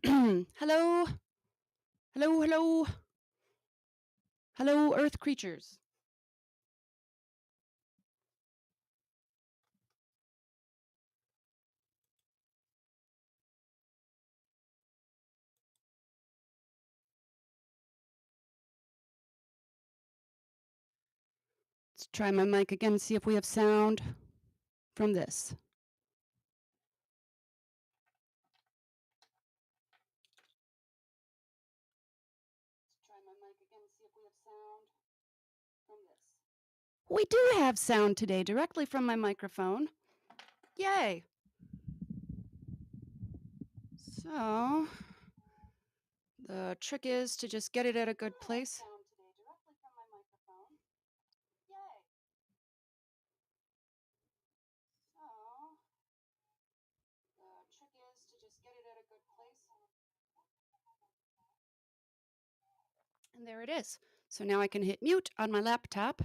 Hello, hello, hello, hello, Earth creatures. Let's try my mic again, see if we have sound from this. We do have sound today directly from my microphone. Yay! So, the trick is to just get it at a good place. And there it is. So now I can hit mute on my laptop.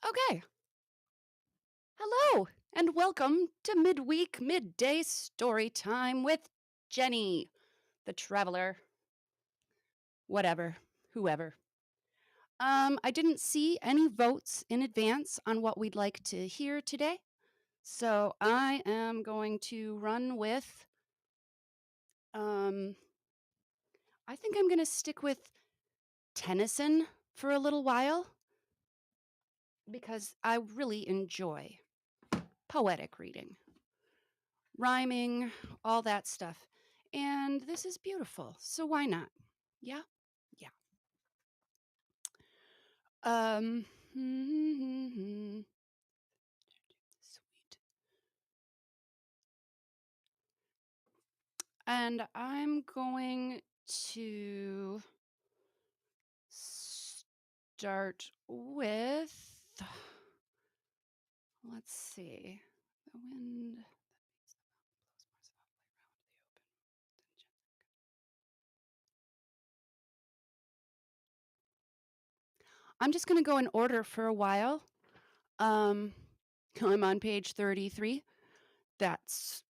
Okay. Hello, and welcome to Midweek Midday Story Time with Jenny, the traveler. Whatever, whoever. I didn't see any votes in advance on what we'd like to hear today. So I am going to run with, I think I'm going to stick with Tennyson for a little while because I really enjoy poetic reading, rhyming, all that stuff. And this is beautiful. So why not? Yeah? Yeah. Sweet. And I'm going to start with, let's see, the wind. I'm just going to go in order for a while. I'm on page 33. That's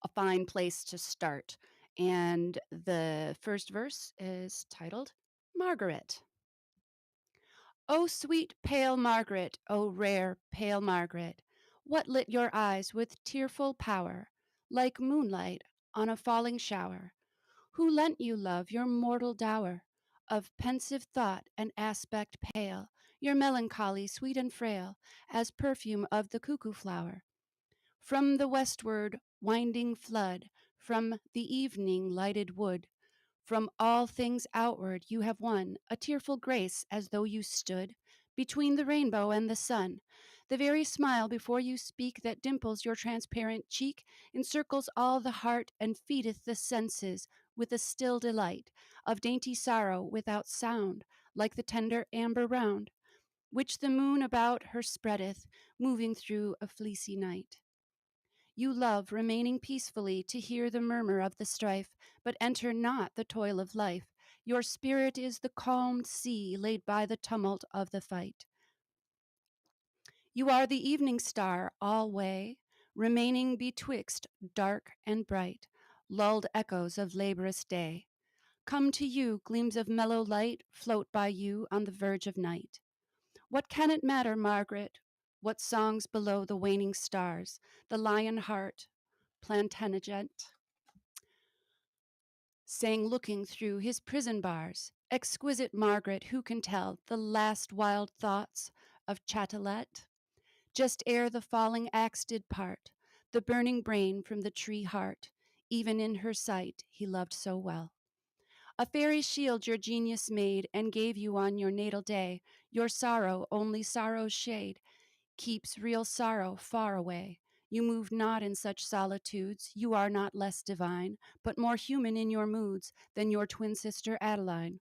a fine place to start. And the first verse is titled Margaret. O sweet pale Margaret, O rare pale Margaret, what lit your eyes with tearful power, like moonlight on a falling shower? Who lent you, love, your mortal dower of pensive thought and aspect pale, your melancholy sweet and frail as perfume of the cuckoo flower? From the westward winding flood, from the evening lighted wood, from all things outward you have won a tearful grace as though you stood between the rainbow and the sun. The very smile before you speak that dimples your transparent cheek encircles all the heart and feedeth the senses with a still delight of dainty sorrow without sound, like the tender amber round, which the moon about her spreadeth, moving through a fleecy night. You love, remaining peacefully to hear the murmur of the strife, but enter not the toil of life. Your spirit is the calmed sea laid by the tumult of the fight. You are the evening star alway, remaining betwixt dark and bright, lulled echoes of laborious day. Come to you, gleams of mellow light float by you on the verge of night. What can it matter, Margaret? What songs below the waning stars, the lion heart, Plantagenet, sang looking through his prison bars. Exquisite Margaret, who can tell the last wild thoughts of Chatelet? Just ere the falling axe did part, the burning brain from the tree heart, even in her sight he loved so well. A fairy shield your genius made and gave you on your natal day. Your sorrow, only sorrow's shade, keeps real sorrow far away. You move not in such solitudes, you are not less divine, but more human in your moods than your twin sister Adeline.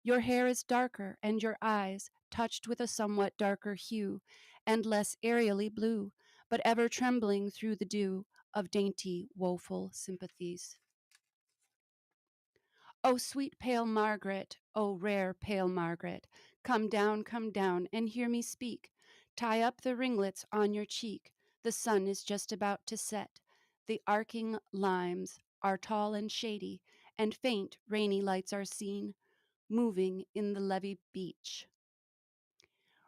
Your hair is darker, and your eyes, touched with a somewhat darker hue, and less aerially blue, but ever trembling through the dew of dainty, woeful sympathies. O sweet pale Margaret, O rare pale Margaret, come down, and hear me speak. Tie up the ringlets on your cheek. The sun is just about to set. The arcing limes are tall and shady, and faint rainy lights are seen, moving in the levee beach.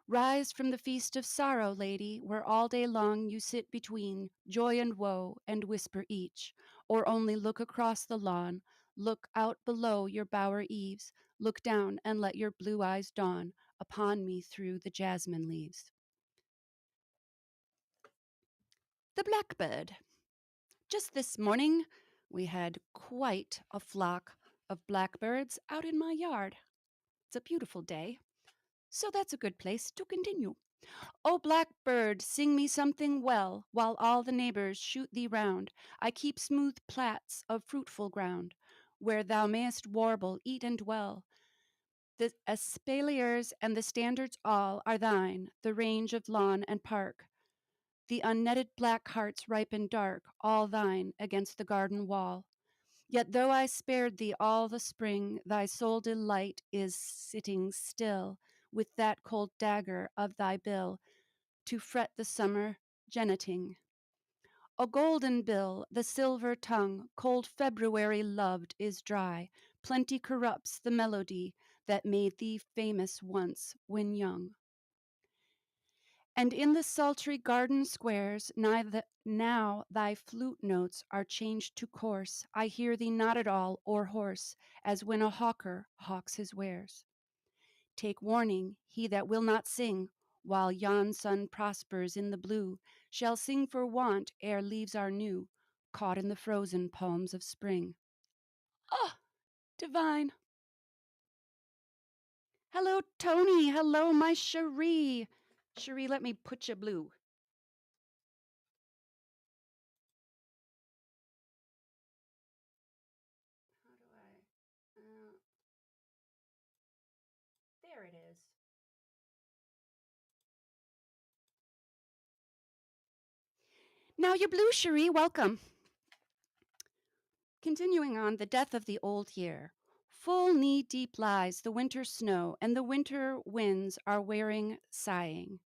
Rise from the feast of sorrow, lady, where all day long you sit between joy and woe, and whisper each, or only look across the lawn, look out below your bower eaves, look down and let your blue eyes dawn upon me through the jasmine leaves. The blackbird. Just this morning, we had quite a flock of blackbirds out in my yard. It's a beautiful day, so that's a good place to continue. O blackbird, sing me something well, while all the neighbors shoot thee round. I keep smooth plats of fruitful ground, where thou mayest warble, eat and dwell. The espaliers and the standards all are thine, the range of lawn and park. The unnetted black hearts ripe and dark, all thine against the garden wall. Yet though I spared thee all the spring, thy sole delight is sitting still, with that cold dagger of thy bill, to fret the summer genneting. A golden bill, the silver tongue, cold February loved is dry. Plenty corrupts the melody that made thee famous once when young. And in the sultry garden squares, now thy flute notes are changed to coarse. I hear thee not at all or hoarse, as when a hawker hawks his wares. Take warning, he that will not sing, while yon sun prospers in the blue, shall sing for want ere leaves are new, caught in the frozen palms of spring. Ah, divine. Hello, Tony. Hello, my Cherie. Cherie, let me put you blue. How do I? There it is. Now you're blue, Cherie. Welcome. Continuing on, the death of the old year. Full knee deep lies the winter snow, and the winter winds are wearing sighing.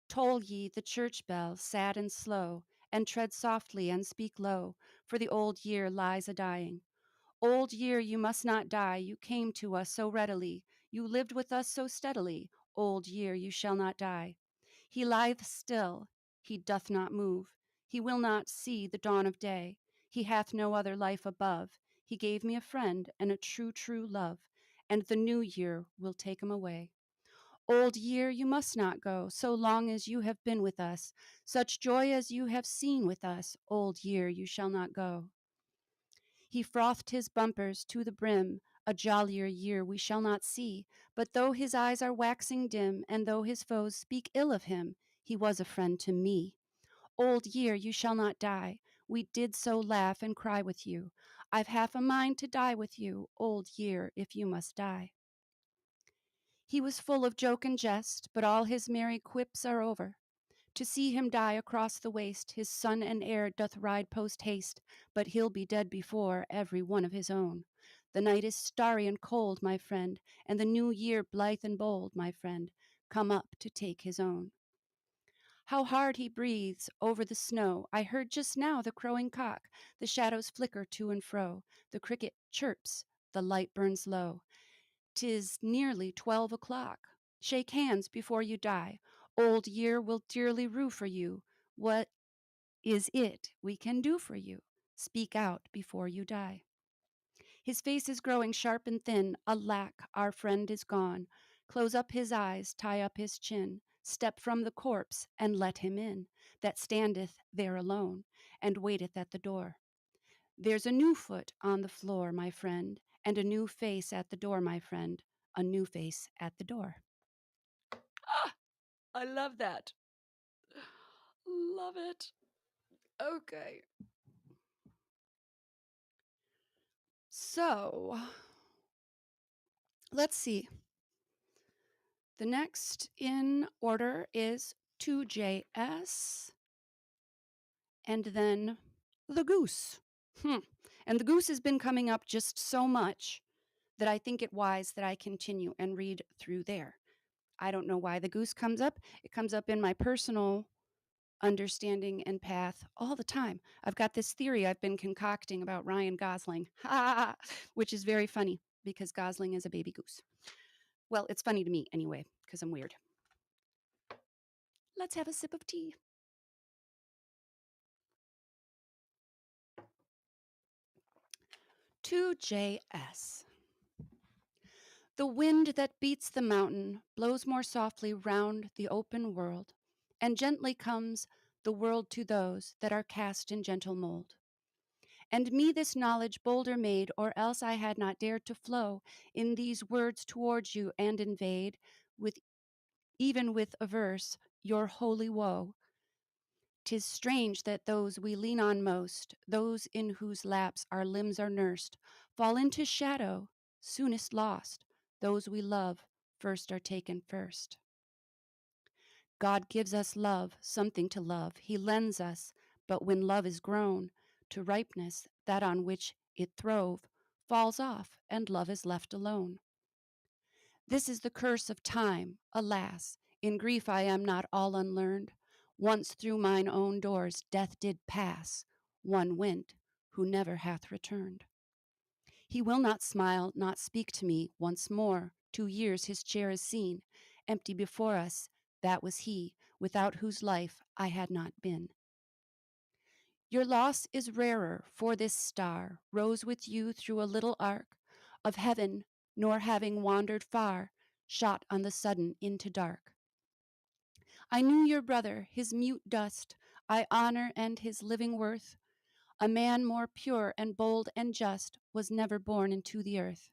Toll ye the church bell, sad and slow, and tread softly and speak low, for the old year lies a dying. Old year, you must not die, you came to us so readily, you lived with us so steadily. Old year, you shall not die. He lieth still, he doth not move, he will not see the dawn of day. He hath no other life above. He gave me a friend and a true, true love, and the new year will take him away. Old year, you must not go, so long as you have been with us. Such joy as you have seen with us, old year, you shall not go. He frothed his bumpers to the brim, a jollier year we shall not see. But though his eyes are waxing dim, and though his foes speak ill of him, he was a friend to me. Old year, you shall not die. We did so laugh and cry with you. I've half a mind to die with you, old year, if you must die. He was full of joke and jest, but all his merry quips are over. To see him die across the waste, his son and heir doth ride post haste, but he'll be dead before every one of his own. The night is starry and cold, my friend, and the new year blithe and bold, my friend, come up to take his own. How hard he breathes over the snow. I heard just now the crowing cock, the shadows flicker to and fro, the cricket chirps, the light burns low. 'Tis nearly 12 o'clock. Shake hands before you die. Old year will dearly rue for you. What is it we can do for you? Speak out before you die. His face is growing sharp and thin. Alack, our friend is gone. Close up his eyes, tie up his chin. Step from the corpse and let him in, that standeth there alone, and waiteth at the door. There's a new foot on the floor, my friend, and a new face at the door, my friend, a new face at the door. Ah, I love that. Love it. Okay. So, let's see. The next in order is 2JS, and then the goose. And the goose has been coming up just so much that I think it wise that I continue and read through there. I don't know why the goose comes up. It comes up in my personal understanding and path all the time. I've got this theory I've been concocting about Ryan Gosling, which is very funny because Gosling is a baby goose. Well, it's funny to me anyway, because I'm weird. Let's have a sip of tea. To JS. The wind that beats the mountain blows more softly round the open world, and gently comes the world to those that are cast in gentle mold. And me this knowledge bolder made, or else I had not dared to flow in these words towards you and invade, with even with a verse, your holy woe. 'Tis strange that those we lean on most, those in whose laps our limbs are nursed, fall into shadow, soonest lost. Those we love first are taken first. God gives us love, something to love. He lends us, but when love is grown to ripeness, that on which it throve falls off, and love is left alone. This is the curse of time, alas. In grief I am not all unlearned. Once through mine own doors death did pass. One went, who never hath returned. He will not smile, not speak to me once more. 2 years his chair is seen, empty before us. That was he, without whose life I had not been. Your loss is rarer, for this star rose with you through a little arc of heaven, nor having wandered far, shot on the sudden into dark. I knew your brother, his mute dust, I honor and his living worth. A man more pure and bold and just was never born into the earth.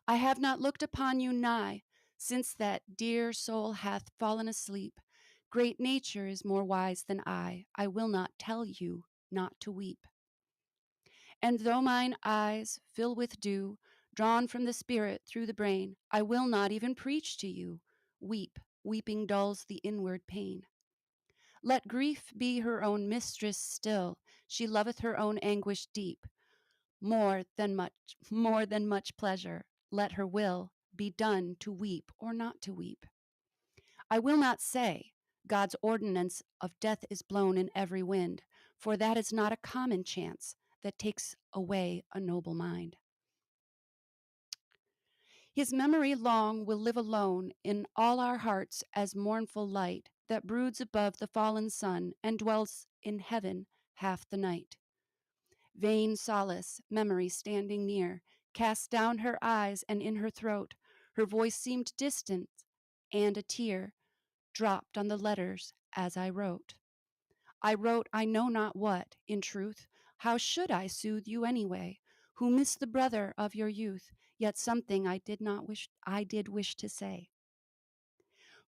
I have not looked upon you nigh, since that dear soul hath fallen asleep. Great nature is more wise than I will not tell you not to weep. And though mine eyes fill with dew, drawn from the spirit through the brain, I will not even preach to you. Weep, weeping dulls the inward pain. Let grief be her own mistress still, she loveth her own anguish deep. More than much pleasure, let her will be done to weep or not to weep. I will not say, God's ordinance of death is blown in every wind, for that is not a common chance that takes away a noble mind. His memory long will live alone in all our hearts as mournful light that broods above the fallen sun and dwells in heaven half the night. Vain solace, memory standing near, cast down her eyes, and in her throat her voice seemed distant, and a tear dropped on the letters as I wrote. I wrote I know not what, in truth. How should I soothe you anyway, who miss the brother of your youth, yet something I did wish to say.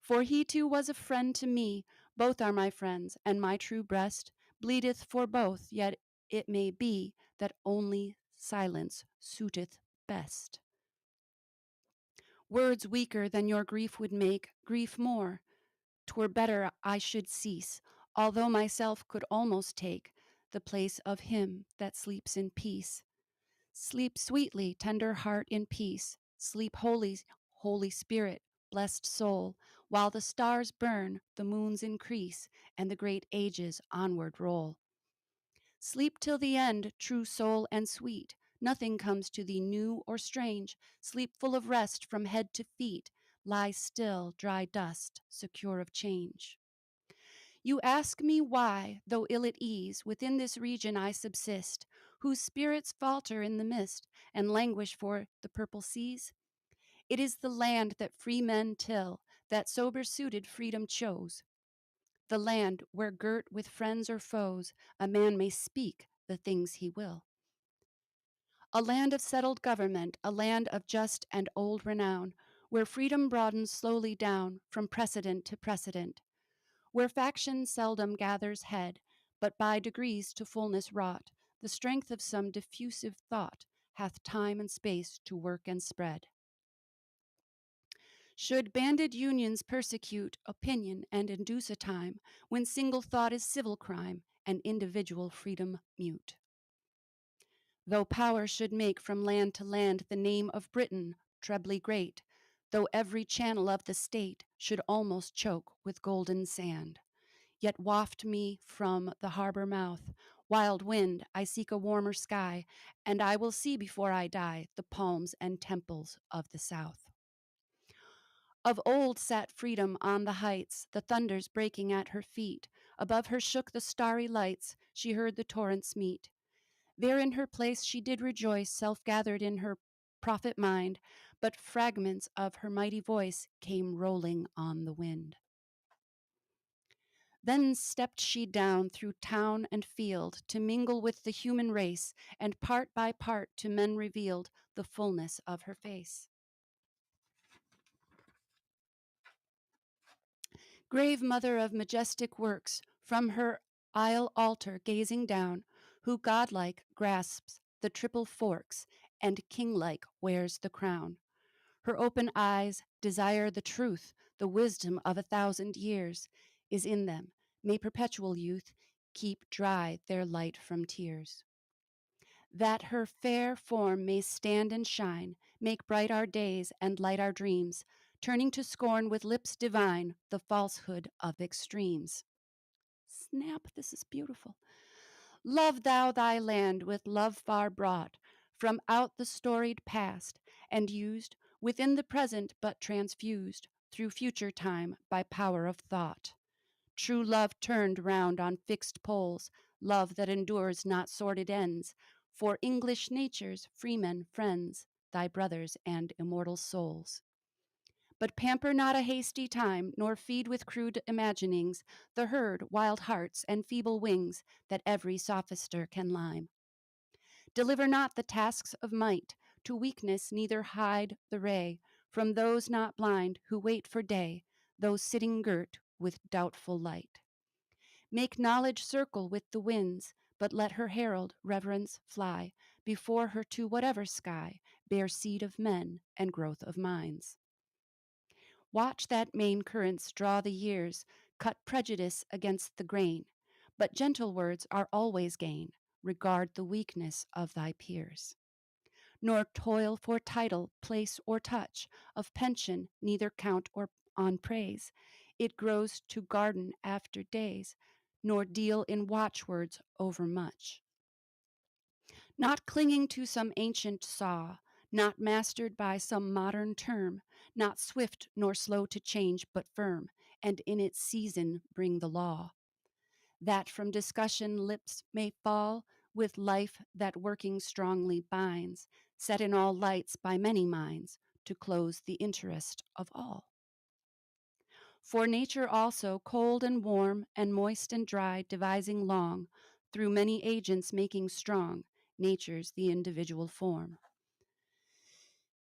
For he too was a friend to me, both are my friends, and my true breast bleedeth for both, yet it may be that only silence suiteth best. Words weaker than your grief would make grief more. 'Twere better I should cease, although myself could almost take the place of him that sleeps in peace. Sleep sweetly, tender heart, in peace. Sleep, Holy Spirit, blessed soul, while the stars burn, the moons increase, and the great ages onward roll. Sleep till the end, true soul and sweet. Nothing comes to thee new or strange. Sleep full of rest from head to feet. Lie still, dry dust, secure of change. You ask me why, though ill at ease, within this region I subsist, whose spirits falter in the mist and languish for the purple seas? It is the land that free men till, that sober-suited freedom chose. The land where, girt with friends or foes, a man may speak the things he will. A land of settled government, a land of just and old renown, where freedom broadens slowly down from precedent to precedent, where faction seldom gathers head, but by degrees to fullness wrought, the strength of some diffusive thought hath time and space to work and spread. Should banded unions persecute opinion and induce a time when single thought is civil crime and individual freedom mute? Though power should make from land to land the name of Britain trebly great, though every channel of the state should almost choke with golden sand, yet waft me from the harbor mouth, wild wind, I seek a warmer sky, and I will see before I die the palms and temples of the South. Of old sat freedom on the heights, the thunders breaking at her feet. Above her shook the starry lights, she heard the torrents meet. There in her place she did rejoice, self gathered in her prophet mind, but fragments of her mighty voice came rolling on the wind. Then stepped she down through town and field to mingle with the human race, and part by part to men revealed the fullness of her face. Grave mother of majestic works, from her aisle altar gazing down, who godlike grasps the triple forks and kinglike wears the crown. Her open eyes desire the truth, the wisdom of 1,000 years is in them. May perpetual youth keep dry their light from tears. That her fair form may stand and shine, make bright our days and light our dreams, turning to scorn with lips divine the falsehood of extremes. Snap, this is beautiful. Love thou thy land with love far brought from out the storied past, and used within the present but transfused through future time by power of thought. True love turned round on fixed poles, love that endures not sordid ends, for English nature's freemen friends, thy brothers and immortal souls. But pamper not a hasty time, nor feed with crude imaginings the herd, wild hearts, and feeble wings that every sophister can lime. Deliver not the tasks of might to weakness, neither hide the ray from those not blind who wait for day, those sitting girt with doubtful light. Make knowledge circle with the winds, but let her herald reverence fly before her to whatever sky bear seed of men and growth of minds. Watch that main currents draw the years, cut prejudice against the grain, but gentle words are always gain. Regard the weakness of thy peers. Nor toil for title, place, or touch, of pension neither count or on praise. It grows to garden after days, nor deal in watchwords overmuch. Not clinging to some ancient saw, not mastered by some modern term, not swift nor slow to change, but firm, and in its season bring the law. That from discussion lips may fall with life that working strongly binds, set in all lights by many minds, to close the interest of all. For nature also, cold and warm, and moist and dry, devising long, through many agents making strong, nature's the individual form.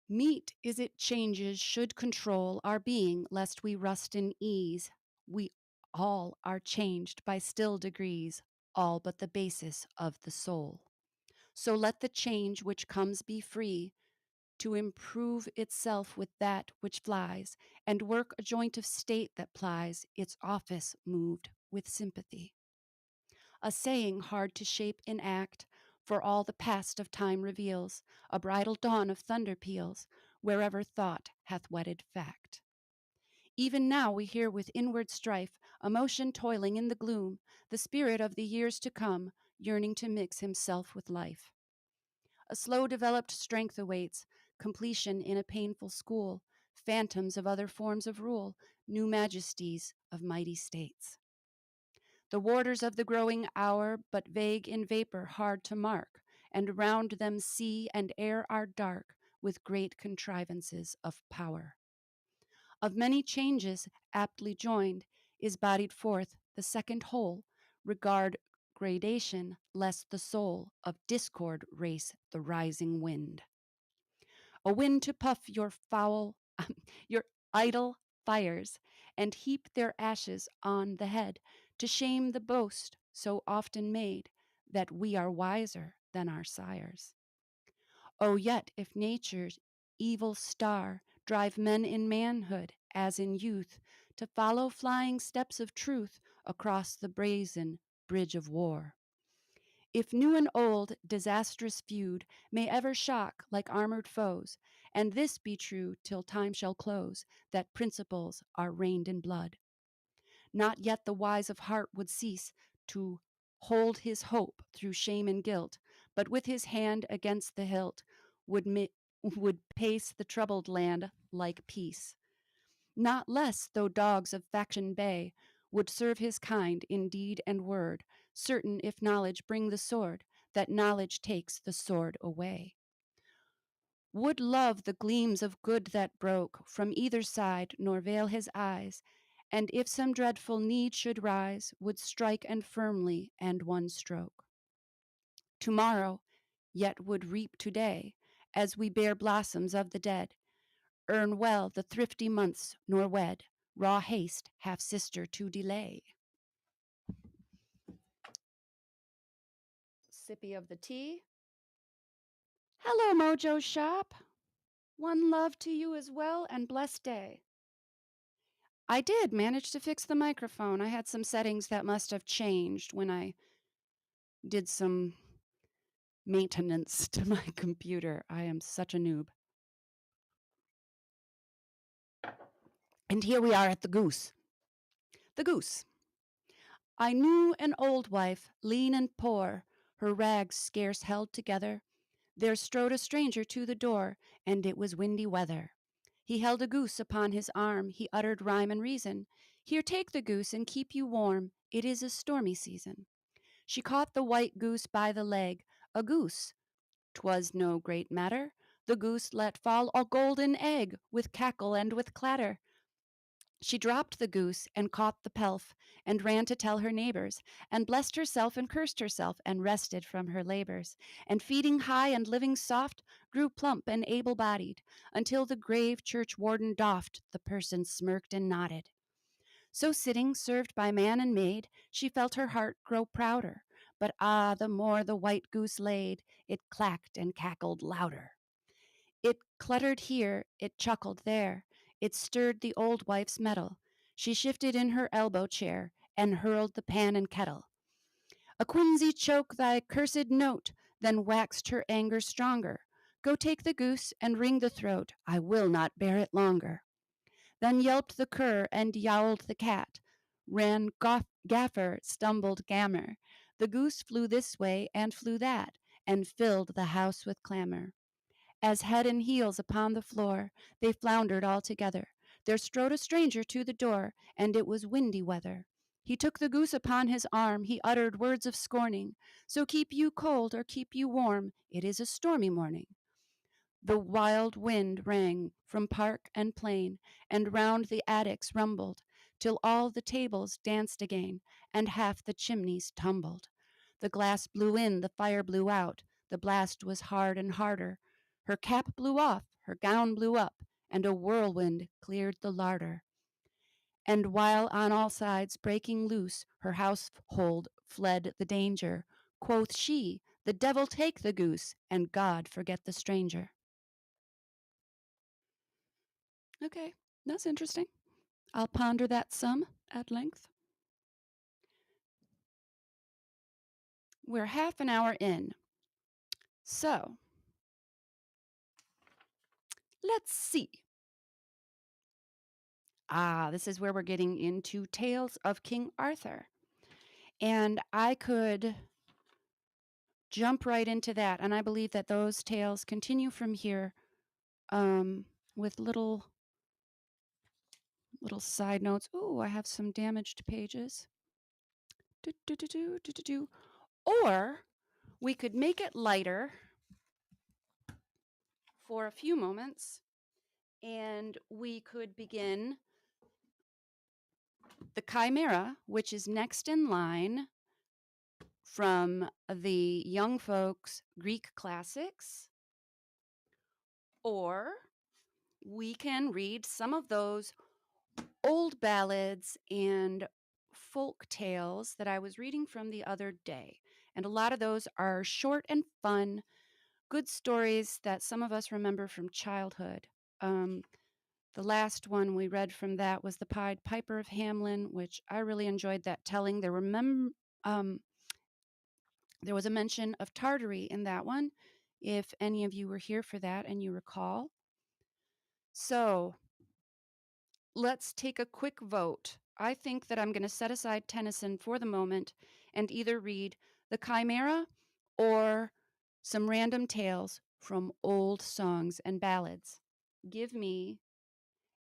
Meet is it changes should control our being, lest we rust in ease. We all are changed by still degrees, all but the basis of the soul. So let the change which comes be free, to improve itself with that which flies, and work a joint of state that plies its office moved with sympathy. A saying hard to shape in act, for all the past of time reveals, a bridal dawn of thunder peals, wherever thought hath wedded fact. Even now we hear with inward strife, emotion toiling in the gloom, the spirit of the years to come, yearning to mix himself with life. A slow developed strength awaits, completion in a painful school, phantoms of other forms of rule, new majesties of mighty states. The warders of the growing hour, but vague in vapor, hard to mark, and round them sea and air are dark with great contrivances of power. Of many changes aptly joined is bodied forth the second whole, regard gradation, lest the soul of discord race the rising wind. A wind to puff your foul, your idle fires, and heap their ashes on the head, to shame the boast so often made that we are wiser than our sires. Oh, yet if nature's evil star drive men in manhood, as in youth, to follow flying steps of truth across the brazen bridge of war, If new and old, disastrous feud may ever shock like armored foes, and this be true till time shall close, that principles are reigned in blood. Not yet the wise of heart would cease to hold his hope through shame and guilt, but with his hand against the hilt would pace the troubled land like peace. Not less though dogs of faction bay would serve his kind in deed and word, certain if knowledge bring the sword, that knowledge takes the sword away. Would love the gleams of good that broke from either side, nor veil his eyes, and if some dreadful need should rise, would strike and firmly and one stroke. Tomorrow, yet would reap today, as we bear blossoms of the dead, earn well the thrifty months, nor wed, raw haste, half sister to delay. Sippy of the tea. Hello, Mojo Shop. One love to you as well, and blessed day. I did manage to fix the microphone. I had some settings that must have changed when I did some maintenance to my computer. I am such a noob. And here we are at the goose. The goose. I knew an old wife, lean and poor, her rags scarce held together. There strode a stranger to the door, and it was windy weather. He held a goose upon his arm, he uttered rhyme and reason. Here, take the goose and keep you warm, it is a stormy season. She caught the white goose by the leg, a goose. 'Twas no great matter. The goose let fall a golden egg, with cackle and with clatter. She dropped the goose and caught the pelf, and ran to tell her neighbors, and blessed herself and cursed herself, and rested from her labors, and feeding high and living soft, grew plump and able-bodied, until the grave church warden doffed, the person smirked and nodded. So sitting, served by man and maid, she felt her heart grow prouder, but the more the white goose laid, it clacked and cackled louder. It cluttered here, it chuckled there, it stirred the old wife's mettle. She shifted in her elbow chair, and hurled the pan and kettle. A quinsy choke thy cursed note, then waxed her anger stronger. Go take the goose and wring the throat, I will not bear it longer. Then yelped the cur and yowled the cat. Ran Gaffer, stumbled Gammer. The goose flew this way and flew that, and filled the house with clamor. As head and heels upon the floor, they floundered all together. There strode a stranger to the door, and it was windy weather. He took the goose upon his arm, he uttered words of scorning. So keep you cold or keep you warm, it is a stormy morning. The wild wind rang from park and plain, and round the attics rumbled, till all the tables danced again, and half the chimneys tumbled. The glass blew in, the fire blew out, the blast was hard and harder. Her cap blew off, her gown blew up, and a whirlwind cleared the larder. And while on all sides breaking loose, her household fled the danger, quoth she, the devil take the goose, and God forget the stranger. Okay, that's interesting. I'll ponder that some at length. We're half an hour in. So, let's see. This is where we're getting into Tales of King Arthur. And I could jump right into that. And I believe that those tales continue from here with little side notes. Ooh, I have some damaged pages. Or we could make it lighter for a few moments, and we could begin the Chimera, which is next in line from the Young Folks Greek Classics, or we can read some of those old ballads and folk tales that I was reading from the other day. And a lot of those are short and fun, good stories that some of us remember from childhood. The last one we read from that was The Pied Piper of Hamelin, which I really enjoyed that telling. There were There was a mention of Tartary in that one, if any of you were here for that and you recall. So let's take a quick vote. I think that I'm going to set aside Tennyson for the moment and either read The Chimera or some random tales from old songs and ballads. Give me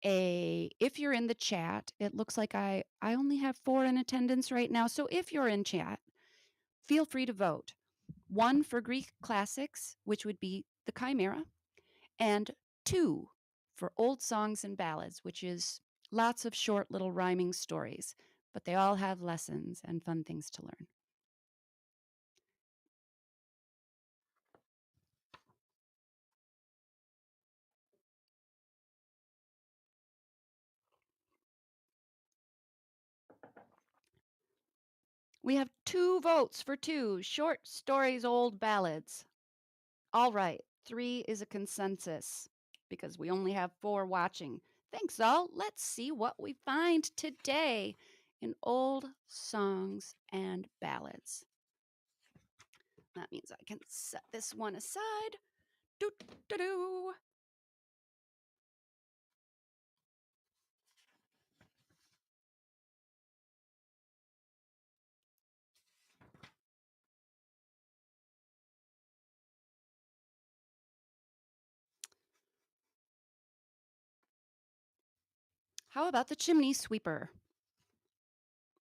if you're in the chat, it looks like I only have 4 in attendance right now. So if you're in chat, feel free to vote. 1 for Greek classics, which would be The Chimera, and 2 for old songs and ballads, which is lots of short little rhyming stories, but they all have lessons and fun things to learn. We have 2 votes for 2 short stories, old ballads. All right, 3 is a consensus because we only have 4 watching. Thanks, all. Let's see what we find today in old songs and ballads. That means I can set this one aside. Do, do, do. How about the chimney sweeper?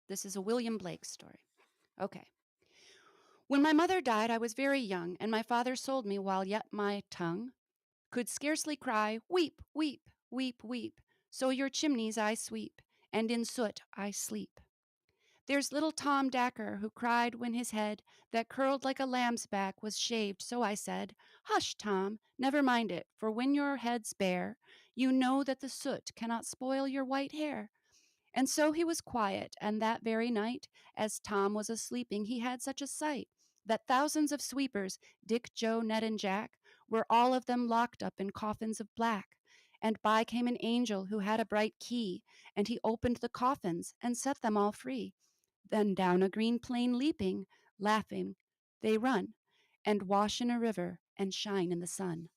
This is a William Blake story. Okay. When my mother died, I was very young, and my father sold me while yet my tongue could scarcely cry, weep, weep, weep, weep. So your chimneys I sweep, and in soot I sleep. There's little Tom Dacker who cried when his head, that curled like a lamb's back, was shaved. So I said, hush, Tom, never mind it, for when your head's bare, you know that the soot cannot spoil your white hair. And so he was quiet, and that very night, as Tom was a-sleeping, he had such a sight that thousands of sweepers, Dick, Joe, Ned, and Jack, were all of them locked up in coffins of black. And by came an angel who had a bright key, and he opened the coffins and set them all free. Then down a green plain leaping, laughing, they run, and wash in a river, and shine in the sun.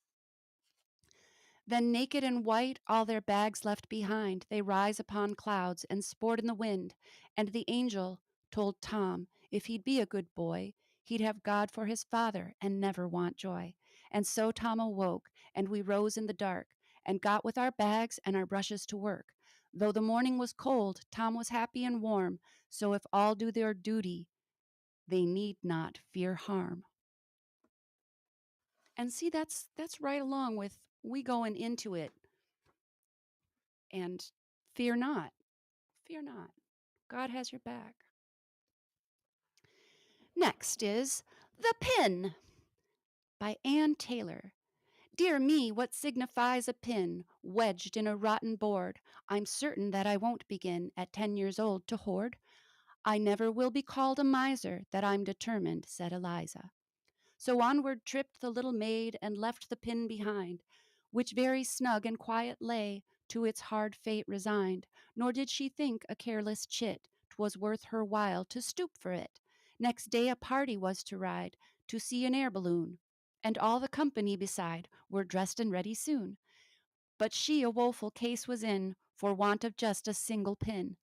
Then naked and white, all their bags left behind, they rise upon clouds and sport in the wind. And the angel told Tom if he'd be a good boy, he'd have God for his father and never want joy. And so Tom awoke, and we rose in the dark, and got with our bags and our brushes to work. Though the morning was cold, Tom was happy and warm, so if all do their duty, they need not fear harm. And see, that's right along with we going into it and fear not. Fear not. God has your back. Next is The Pin by Ann Taylor. Dear me, what signifies a pin wedged in a rotten board? I'm certain that I won't begin at 10 years old to hoard. I never will be called a miser, that I'm determined, said Eliza. So onward tripped the little maid and left the pin behind, which very snug and quiet lay, to its hard fate resigned. Nor did she think, a careless chit, 'twas worth her while to stoop for it. Next day a party was to ride, to see an air balloon, and all the company beside were dressed and ready soon. But she a woeful case was in, for want of just a single pin.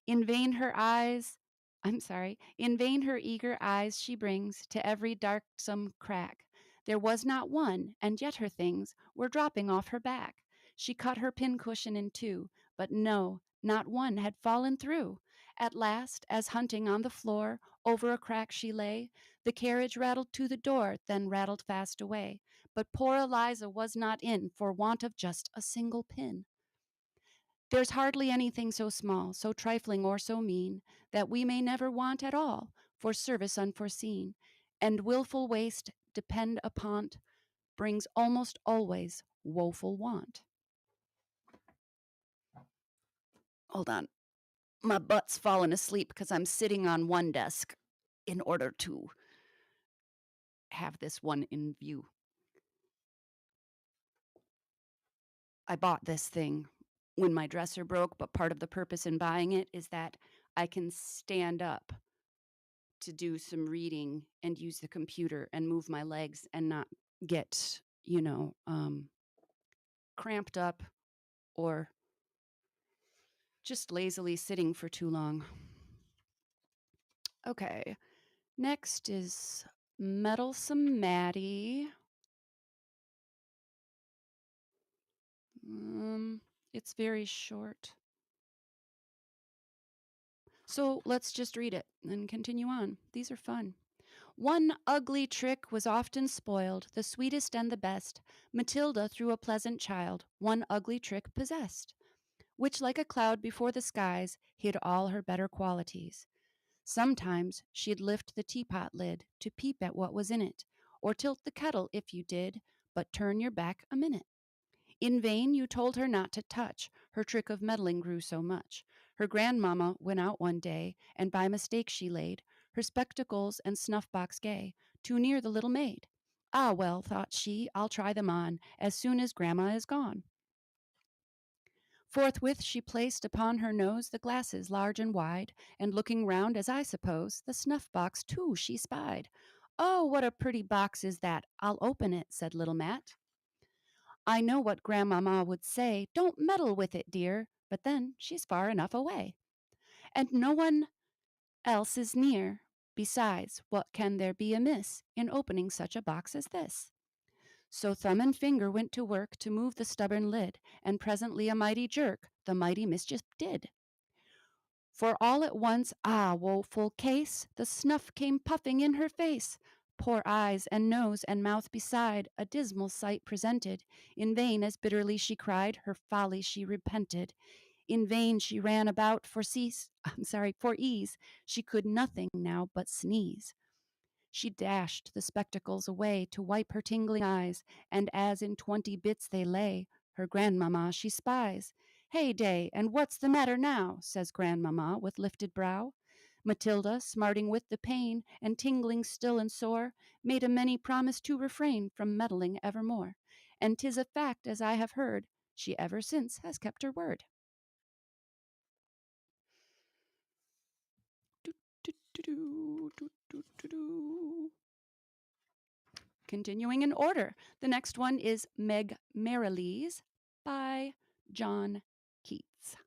In vain her eyes, in vain her eager eyes she brings to every darksome crack. There was not one, and yet her things were dropping off her back. She cut her pincushion in two, but no, not one had fallen through. At last, as hunting on the floor, over a crack she lay, the carriage rattled to the door, then rattled fast away. But poor Eliza was not in, for want of just a single pin. There's hardly anything so small, so trifling, or so mean, that we may never want at all, for service unforeseen. And wilful waste, depend upon't, brings almost always woeful want. Hold on. My butt's fallen asleep because I'm sitting on one desk in order to have this one in view. I bought this thing when my dresser broke, but part of the purpose in buying it is that I can stand up to do some reading and use the computer and move my legs and not get, cramped up or just lazily sitting for too long. Okay, next is Meddlesome Maddie. It's very short. So let's just read it and continue on. These are fun. One ugly trick was often spoiled, the sweetest and the best. Matilda, through a pleasant child, one ugly trick possessed, which, like a cloud before the skies, hid all her better qualities. Sometimes she'd lift the teapot lid to peep at what was in it, or tilt the kettle if you did, but turn your back a minute. In vain you told her not to touch, her trick of meddling grew so much. Her grandmamma went out one day, and by mistake she laid her spectacles and snuff-box gay too near the little maid. Ah, well, thought she, I'll try them on as soon as grandma is gone. Forthwith she placed upon her nose the glasses large and wide, and looking round, as I suppose, the snuff-box too she spied. Oh, what a pretty box is that! I'll open it, said little Mat. I know what grandmamma would say, don't meddle with it, dear, but then she's far enough away, and no one else is near. Besides, what can there be amiss in opening such a box as this? So thumb and finger went to work to move the stubborn lid, and presently a mighty jerk the mighty mischief did. For all at once, ah, woeful case, the snuff came puffing in her face. Poor eyes and nose and mouth beside, a dismal sight presented. In vain, as bitterly she cried, her folly she repented. In vain she ran about for ease. She could nothing now but sneeze. She dashed the spectacles away to wipe her tingling eyes, and as in 20 bits they lay, her grandmamma she spies. Hey day, and what's the matter now? Says grandmamma with lifted brow. Matilda, smarting with the pain, and tingling still and sore, made a many promise to refrain from meddling evermore. And 'tis a fact, as I have heard, she ever since has kept her word. Continuing in order, the next one is Meg Merrilies by John Keats.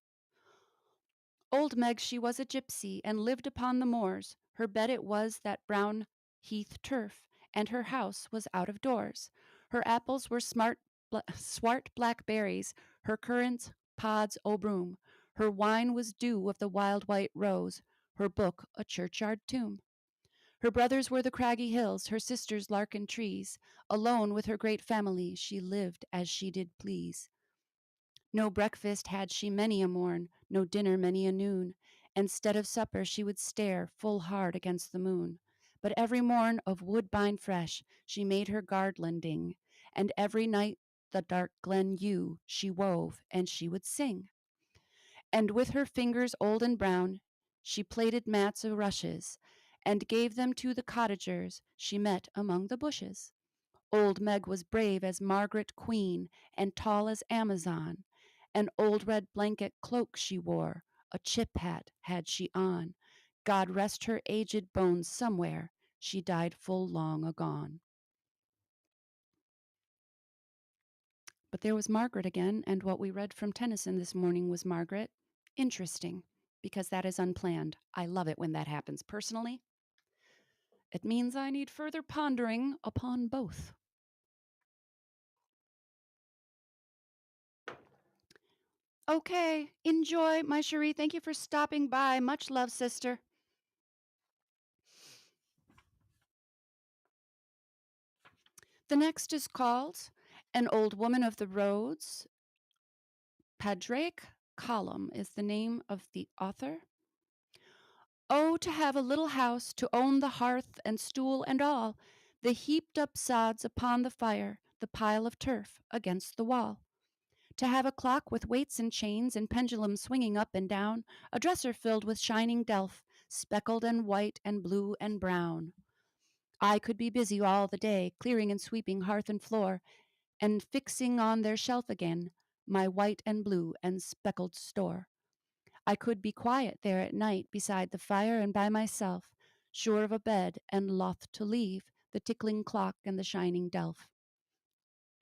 Old Meg, she was a gypsy, and lived upon the moors. Her bed it was that brown heath turf, and her house was out of doors. Her apples were swart black berries, her currants pods o' broom. Her wine was dew of the wild white rose, her book a churchyard tomb. Her brothers were the craggy hills, her sisters larken trees. Alone with her great family, she lived as she did please. No breakfast had she many a morn, no dinner many a noon. Instead of supper, she would stare full hard against the moon. But every morn of woodbine fresh, she made her garlanding, and every night the dark glen yew she wove, and she would sing. And with her fingers old and brown, she plaited mats of rushes, and gave them to the cottagers she met among the bushes. Old Meg was brave as Margaret Queen, and tall as Amazon. An old red blanket cloak she wore, a chip hat had she on. God rest her aged bones somewhere, she died full long agone. But there was Margaret again, and what we read from Tennyson this morning was Margaret. Interesting, because that is unplanned. I love it when that happens personally. It means I need further pondering upon both. Okay, enjoy, my cherie. Thank you for stopping by. Much love, sister. The next is called An Old Woman of the Roads. Padraic Colum is the name of the author. Oh, to have a little house, to own the hearth and stool and all, the heaped up sods upon the fire, the pile of turf against the wall. To have a clock with weights and chains and pendulum swinging up and down, a dresser filled with shining delf, speckled and white and blue and brown. I could be busy all the day, clearing and sweeping hearth and floor, and fixing on their shelf again my white and blue and speckled store. I could be quiet there at night beside the fire and by myself, sure of a bed and loth to leave the tickling clock and the shining delph.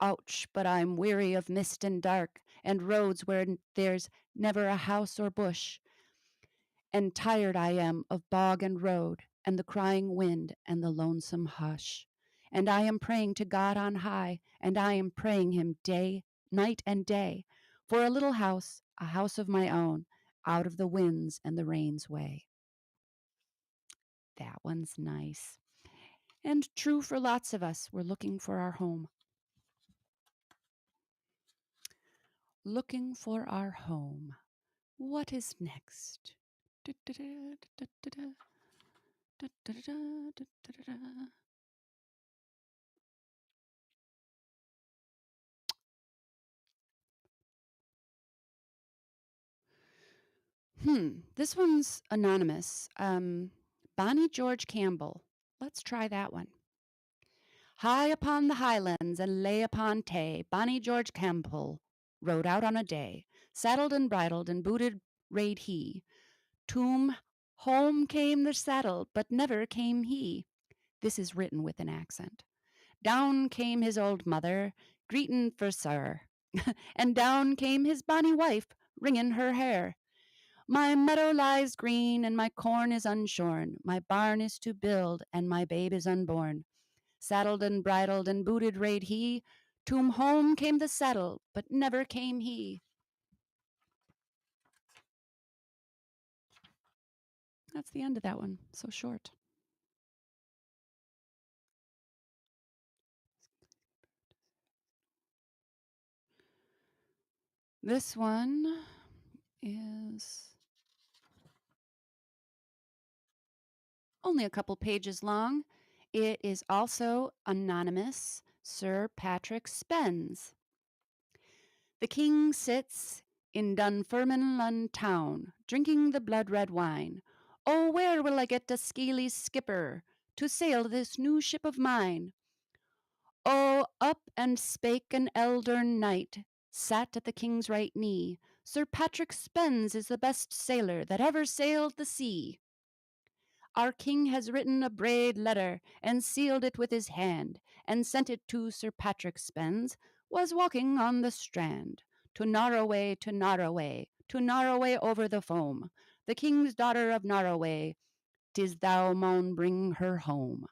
Ouch, but I'm weary of mist and dark, and roads where there's never a house or bush, and tired I am of bog and road, and the crying wind and the lonesome hush. And I am praying to God on high, and I am praying him night and day, for a little house, a house of my own, out of the winds and the rain's way. That one's nice. And true for lots of us, we're looking for our home. Looking for our home. What is next? This one's anonymous. Bonnie George Campbell. Let's try that one. High upon the highlands and lay upon Tay, Bonnie George Campbell rode out on a day, saddled and bridled and booted rade he. Toom home came the saddle, but never came he. This is written with an accent. Down came his old mother, greetin' for sir, and down came his bonny wife, wringin' her hair. My meadow lies green, and my corn is unshorn, my barn is to build, and my babe is unborn. Saddled and bridled and booted rade he, toom home came the saddle, but never came he. That's the end of that one. So short. This one is only a couple pages long. It is also anonymous, Sir Patrick Spens. The king sits in Dunfermline town, drinking the blood-red wine. Oh, where will I get a scaly skipper to sail this new ship of mine? Oh, up and spake an elder knight, sat at the king's right knee. Sir Patrick Spens is the best sailor that ever sailed the sea. Our king has written a braid letter, and sealed it with his hand, and sent it to Sir Patrick Spens, was walking on the strand. To Norroway, to Norroway, to Norroway over the foam. The king's daughter of Norroway, 'tis thou maun bring her home.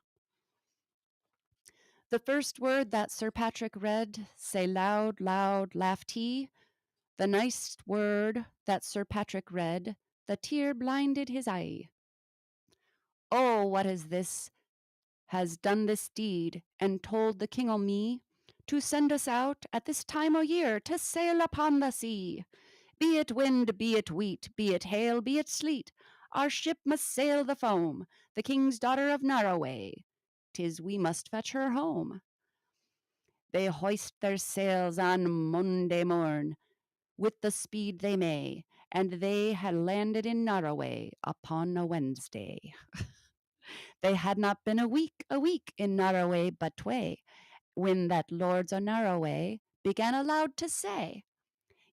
The first word that Sir Patrick read, sae loud, loud laughed he. The neist word that Sir Patrick read, the tear blinded his eye. Oh, what is this has done this deed, and told the king o' me to send us out at this time o' year to sail upon the sea? Be it wind, be it weet, be it hail, be it sleet, our ship must sail the foam, the king's daughter of Norroway, 'tis we must fetch her home. They hoist their sails on Monday morn, with the speed they may, and they had landed in Norroway upon a Wednesday. They had not been a week in Norroway but tway, when that lords o' Norroway began aloud to say,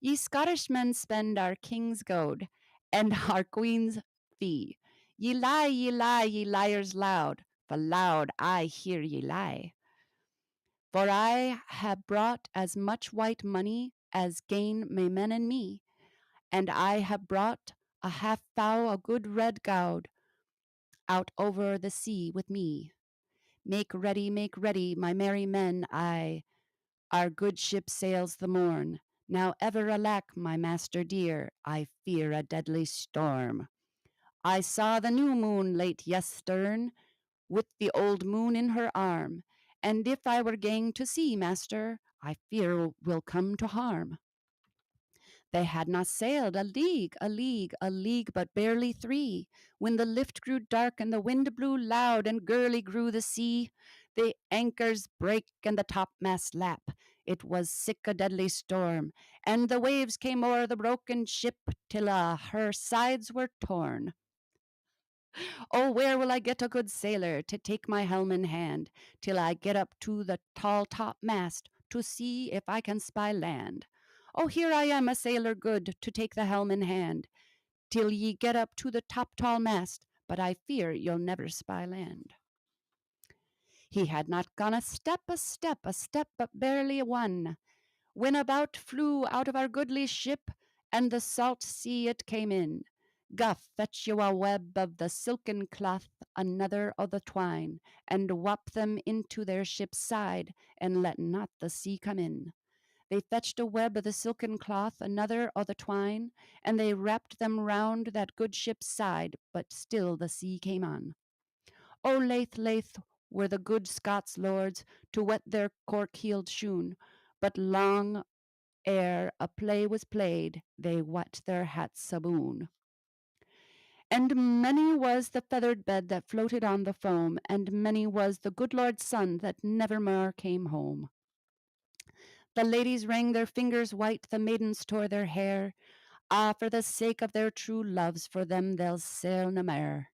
Ye Scottishmen spend our king's goad, and our queen's fee. Ye lie, ye lie, ye liars loud, for loud I hear ye lie. For I have brought as much white money as gain my men and me, and I have brought a half fowl a good red gowd out over the sea with me. Make ready, my merry men, our good ship sails the morn. Now ever alack, my master dear, I fear a deadly storm. I saw the new moon late yestern, with the old moon in her arm, and if I were gang to sea, master, I fear will come to harm. They had not sailed a league, but barely 3, when the lift grew dark and the wind blew loud and gurly grew the sea. The anchors brake and the topmast lap. It was sick a deadly storm, and the waves came o'er the broken ship till her sides were torn. Oh, where will I get a good sailor to take my helm in hand, till I get up to the tall topmast to see if I can spy land? Oh, here I am a sailor good to take the helm in hand, till ye get up to the top tall mast, but I fear you'll never spy land. He had not gone a step, but barely one, when about flew out of our goodly ship, and the salt sea it came in. Guff, fetch you a web of the silken cloth, another o' the twine, and wap them into their ship's side, and let not the sea come in. They fetched a web of the silken cloth, another o' the twine, and they wrapped them round that good ship's side, but still the sea came on. Oh, laith, laith were the good Scots lords to wet their cork-heeled shoon, but long ere a play was played, they wet their hats aboon. And many was the feathered bed that floated on the foam, and many was the good Lord's son that never more came home. The ladies wrang their fingers white, the maidens tore their hair. Ah, for the sake of their true loves, for them they'll sail nae mair.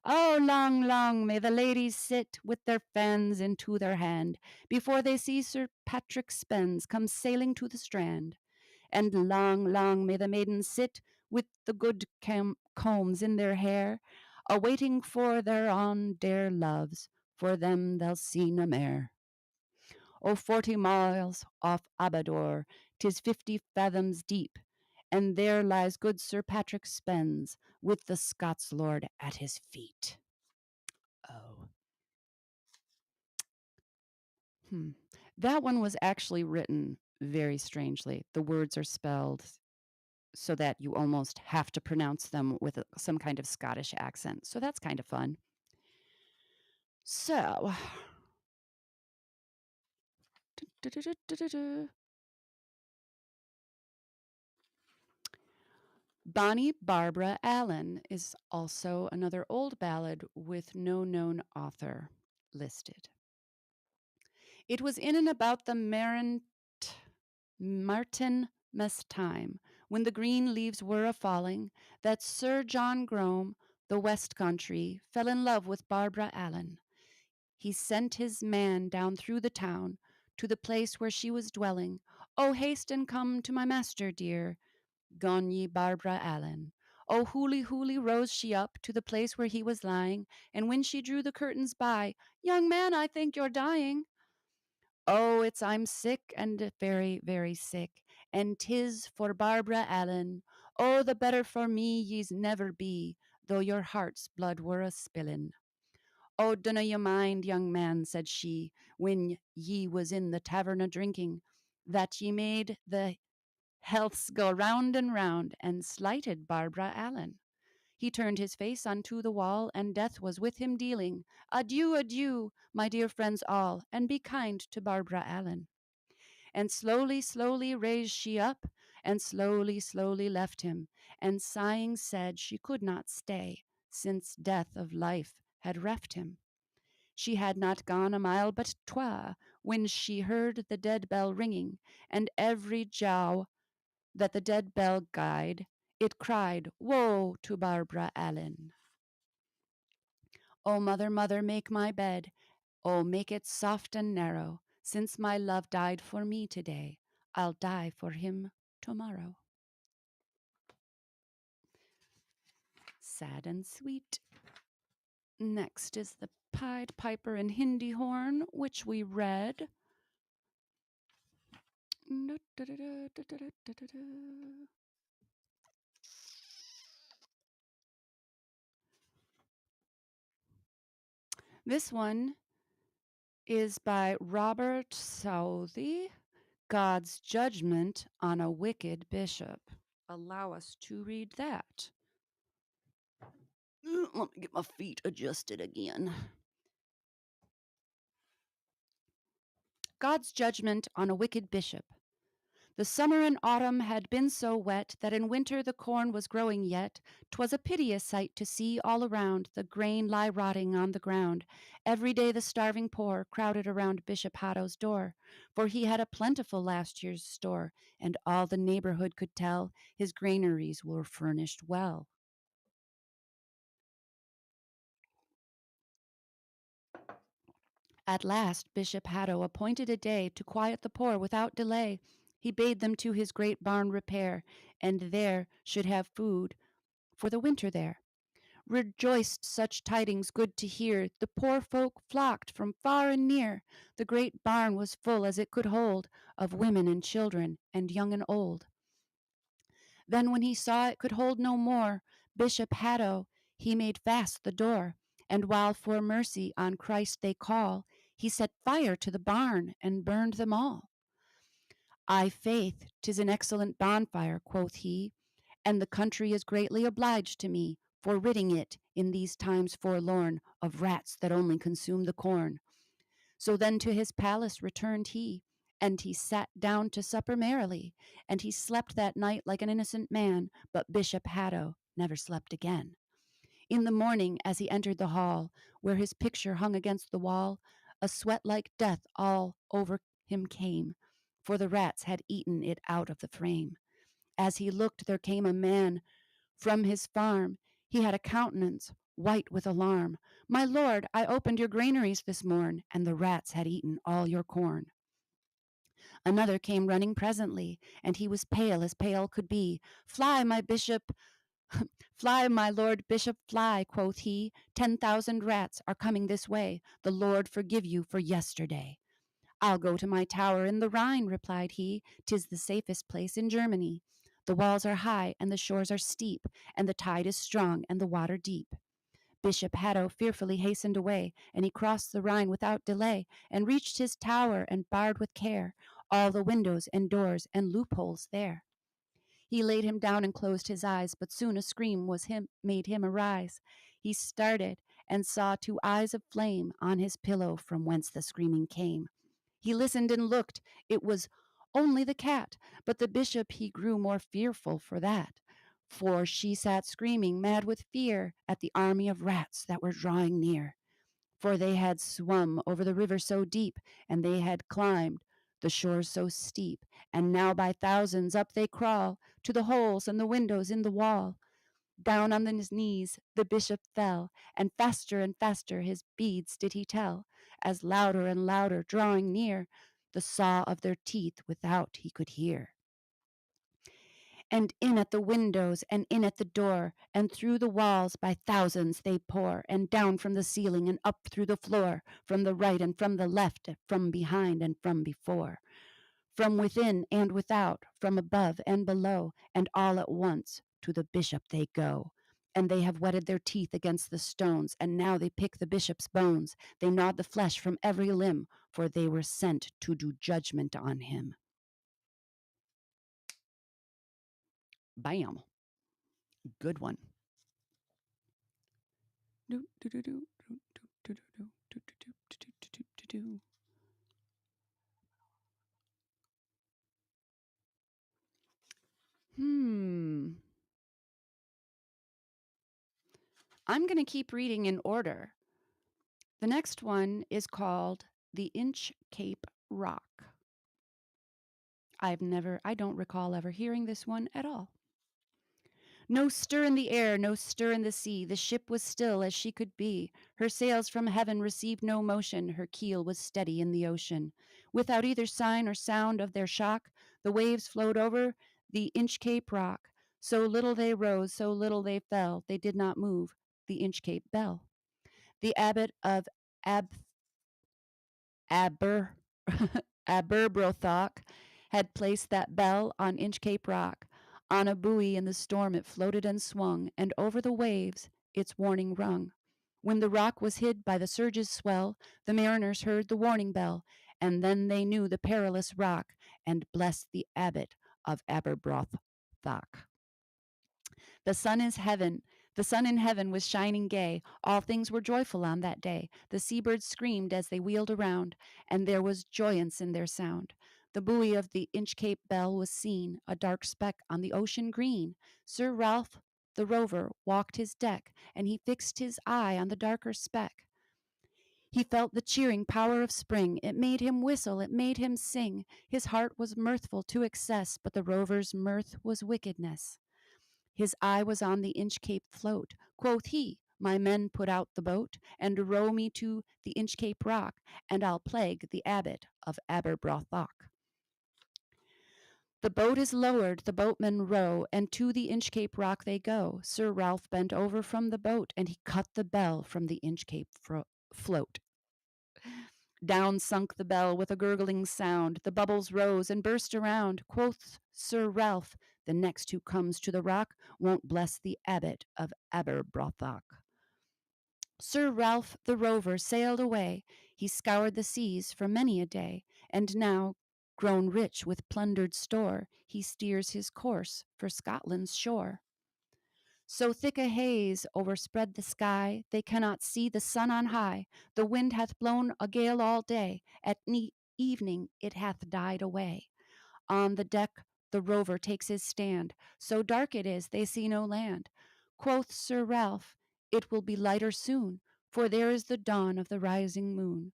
Oh, long, long may the ladies sit with their fans into their hand before they see Sir Patrick Spens come sailing to the strand. And long, long may the maidens sit with the good combs in their hair, awaiting for their own dear loves, for them they'll see nae mair. Oh, 40 miles off Aberdour, 'tis 50 fathoms deep, and there lies good Sir Patrick Spens with the Scots lord at his feet. Oh. Hmm. That one was actually written very strangely. The words are spelled so that you almost have to pronounce them with some kind of Scottish accent. So that's kind of fun. So, Bonnie Barbara Allen is also another old ballad with no known author listed. It was in and about the Martinmas time, when the green leaves were a-falling, that Sir John Grome, the West Country, fell in love with Barbara Allen. He sent his man down through the town to the place where she was dwelling. Oh, haste and come to my master dear, gone ye Barbara Allen. Oh, hooly, hooly rose she up to the place where he was lying, and when she drew the curtains by, young man, I think you're dying. Oh, it's I'm sick and very, very sick, and 'tis for Barbara Allen. Oh, the better for me ye's never be, though your heart's blood were a spillin'. Oh, dunna you mind, young man, said she, when ye was in the tavern a drinking, that ye made the healths go round and slighted Barbara Allen. He turned his face unto the wall, and death was with him dealing. Adieu, adieu, my dear friends all, and be kind to Barbara Allen. And slowly, slowly raised she up, and slowly, slowly left him, and sighing said she could not stay, since death of life had reft him. She had not gone a mile but twa, when she heard the dead bell ringing, and every jow that the dead bell gied, it cried, Woe to Barbara Allen. O mother, mother, make my bed, oh, make it soft and narrow, since my love died for me today, I'll die for him tomorrow. Sad and sweet. Next is the Pied Piper and Hindi Horn, which we read. This one is by Robert Southey, God's Judgment on a Wicked Bishop. Allow us to read that. Let me get my feet adjusted again. God's Judgment on a Wicked Bishop. The summer and autumn had been so wet that in winter the corn was growing yet. 'Twas a piteous sight to see all around the grain lie rotting on the ground. Every day the starving poor crowded around Bishop Hatto's door, for he had a plentiful last year's store, and all the neighborhood could tell his granaries were furnished well. At last Bishop Hatto appointed a day to quiet the poor without delay. He bade them to his great barn repair, and there should have food for the winter there. rejoiced such tidings good to hear. The poor folk flocked from far and near. The great barn was full as it could hold of women and children, and young and old. Then when he saw it could hold no more, Bishop Hatto, he made fast the door, and while for mercy on Christ they call, he set fire to the barn and burned them all. "I faith, 'tis an excellent bonfire," quoth he, "and the country is greatly obliged to me for ridding it in these times forlorn of rats that only consume the corn." So then to his palace returned he, and he sat down to supper merrily, and he slept that night like an innocent man, but Bishop Hatto never slept again. In the morning, as he entered the hall, where his picture hung against the wall, a sweat like death all over him came, for the rats had eaten it out of the frame. As he looked, there came a man from his farm. He had a countenance white with alarm. "My lord, I opened your granaries this morn, and the rats had eaten all your corn." Another came running presently, and he was pale as pale could be. "Fly, my bishop, fly, my lord bishop, fly," quoth he. "10,000 rats are coming this way. The Lord forgive you for yesterday." "I'll go to my tower in the Rhine," replied he. "'Tis the safest place in Germany. The walls are high, and the shores are steep, and the tide is strong, and the water deep." Bishop Hatto fearfully hastened away, and he crossed the Rhine without delay, and reached his tower, and barred with care all the windows and doors and loopholes there. He laid him down and closed his eyes, but soon a scream made him arise. He started, and saw 2 eyes of flame on his pillow from whence the screaming came. He listened and looked. It was only the cat, but the bishop he grew more fearful for that. For she sat screaming, mad with fear, at the army of rats that were drawing near. For they had swum over the river so deep, and they had climbed the shores so steep, and now by thousands up they crawl to the holes and the windows in the wall. Down on his knees the bishop fell, and faster his beads did he tell, as louder and louder, drawing near, the saw of their teeth without he could hear. And in at the windows, and in at the door, and through the walls by thousands they pour, and down from the ceiling and up through the floor, from the right and from the left, from behind and from before, from within and without, from above and below, and all at once to the bishop they go. And they have whetted their teeth against the stones, and now they pick the bishop's bones. They gnawed the flesh from every limb, for they were sent to do judgment on him. Bam. Good one. I'm going to keep reading in order. The next one is called the Inch Cape Rock. I don't recall ever hearing this one at all. No stir in the air, no stir in the sea. The ship was still as she could be. Her sails from heaven received no motion. Her keel was steady in the ocean. Without either sign or sound of their shock, the waves flowed over the Inchcape Rock. So little they rose, so little they fell. They did not move the Inchcape Bell. The abbot of Aberbrothok had placed that bell on Inchcape Rock. On a buoy in the storm it floated and swung, and over the waves its warning rung. When the rock was hid by the surge's swell, the mariners heard the warning bell, and then they knew the perilous rock, and blessed the abbot of Aberbrothok. The sun in heaven was shining gay. All things were joyful on that day. The seabirds screamed as they wheeled around, and there was joyance in their sound. The buoy of the Inchcape Bell was seen, a dark speck on the ocean green. Sir Ralph the rover walked his deck, and he fixed his eye on the darker speck. He felt the cheering power of spring. It made him whistle, it made him sing. His heart was mirthful to excess, but the rover's mirth was wickedness. His eye was on the Inchcape float. Quoth he, "My men, put out the boat, and row me to the Inchcape Rock, and I'll plague the abbot of Aberbrothok." The boat is lowered, the boatmen row, and to the Inchcape Rock they go. Sir Ralph bent over from the boat, and he cut the bell from the Inchcape float. Down sunk the bell with a gurgling sound. The bubbles rose and burst around. Quoth Sir Ralph, the next who comes to the rock won't bless the abbot of Aberbrothok. Sir Ralph the rover sailed away. He scoured the seas for many a day, and now, grown rich with plundered store, he steers his course for Scotland's shore. So thick a haze overspread the sky, they cannot see the sun on high. The wind hath blown a gale all day, at evening it hath died away. On the deck the rover takes his stand, so dark it is they see no land. Quoth Sir Ralph, it will be lighter soon, for there is the dawn of the rising moon.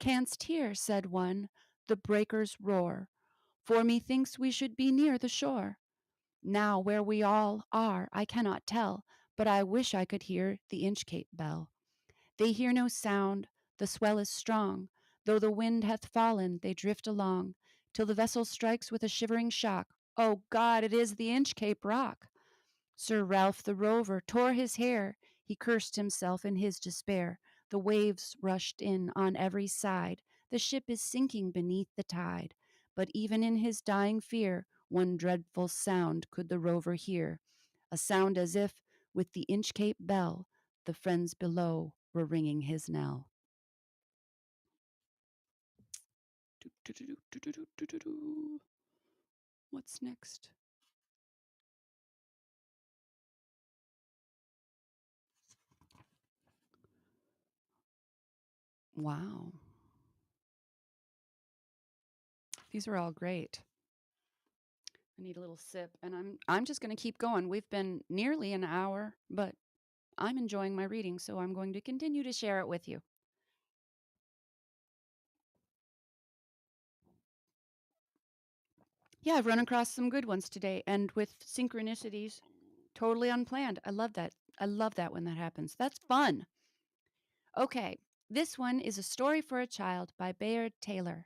Canst hear, said one, the breakers roar? For methinks we should be near the shore. Now where we all are I cannot tell, but I wish I could hear the Inchcape bell. They hear no sound, the swell is strong, though the wind hath fallen, they drift along, till the vessel strikes with a shivering shock. Oh God, it is the Inchcape Rock! Sir Ralph the rover tore his hair, he cursed himself in his despair. The waves rushed in on every side, the ship is sinking beneath the tide. But even in his dying fear, one dreadful sound could the rover hear, a sound as if, with the Inchcape bell, the friends below were ringing his knell. What's next? Wow. These are all great. I need a little sip, and I'm just going to keep going. We've been nearly an hour, but I'm enjoying my reading, so I'm going to continue to share it with you. Yeah, I've run across some good ones today, and with synchronicities, totally unplanned. I love that. I love that when that happens. That's fun. Okay, this one is A Story for a Child by Bayard Taylor.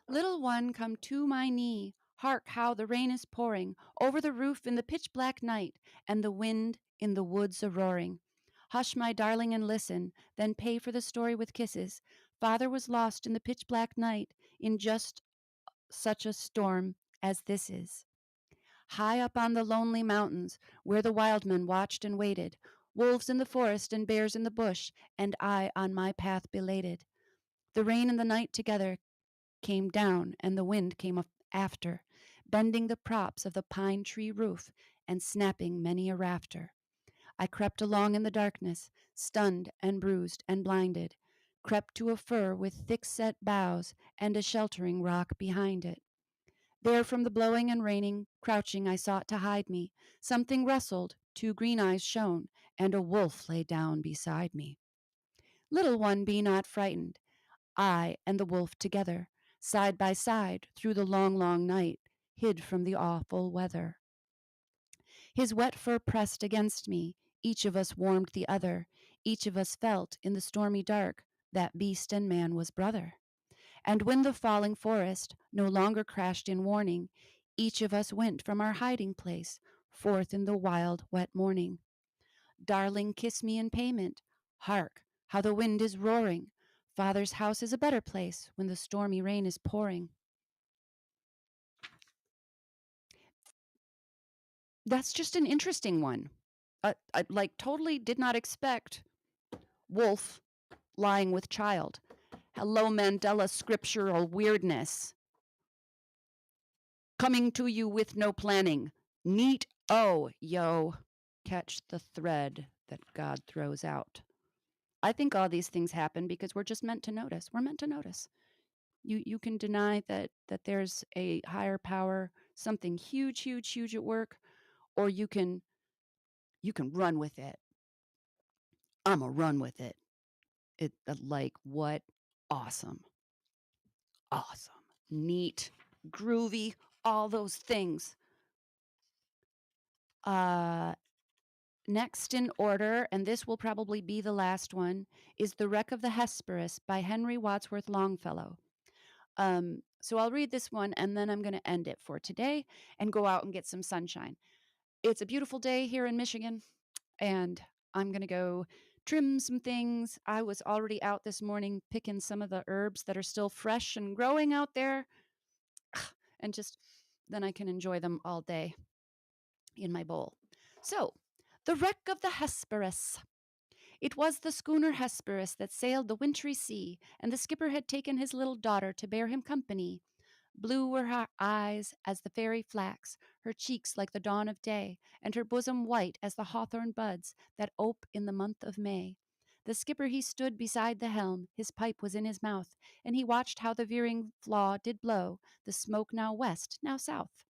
Little one, come to my knee. Hark how the rain is pouring over the roof in the pitch black night, and the wind in the woods a roaring. Hush, my darling, and listen, then pay for the story with kisses. Father was lost in the pitch black night, in just such a storm as this is. High up on the lonely mountains, where the wild men watched and waited, wolves in the forest and bears in the bush, and I on my path belated. The rain and the night together came down, and the wind came after, bending the props of the pine tree roof and snapping many a rafter. I crept along in the darkness, stunned and bruised and blinded, crept to a fir with thick-set boughs and a sheltering rock behind it. There from the blowing and raining, crouching I sought to hide me. Something rustled, two green eyes shone, and a wolf lay down beside me. Little one, be not frightened. I and the wolf together, side by side, through the long, long night, hid from the awful weather. His wet fur pressed against me, each of us warmed the other, each of us felt, in the stormy dark, that beast and man was brother. And when the falling forest no longer crashed in warning, each of us went from our hiding place, forth in the wild, wet morning. Darling, kiss me in payment. Hark, how the wind is roaring. Father's house is a better place when the stormy rain is pouring. That's just an interesting one. I like totally did not expect wolf lying with child. Hello, Mandela scriptural weirdness. Coming to you with no planning. Neat. Oh, yo. Catch the thread that God throws out. I think all these things happen because we're just meant to notice. We're meant to notice. You can deny that there's a higher power, something huge, huge, huge at work, or you can run with it. I'm a run with it. Like what? Awesome. Awesome. Neat, groovy, all those things. Next in order, and this will probably be the last one, is The Wreck of the Hesperus by Henry Wadsworth Longfellow. So I'll read this one and then I'm going to end it for today and go out and get some sunshine. It's a beautiful day here in Michigan, and I'm going to go trim some things. I was already out this morning picking some of the herbs that are still fresh and growing out there, and just then I can enjoy them all day in my bowl. So, the wreck of the Hesperus. It was the schooner Hesperus that sailed the wintry sea, and the skipper had taken his little daughter to bear him company. Blue were her eyes as the fairy flax, her cheeks like the dawn of day, and her bosom white as the hawthorn buds that ope in the month of May. The skipper he stood beside the helm, his pipe was in his mouth, and he watched how the veering flaw did blow, the smoke now west, now south.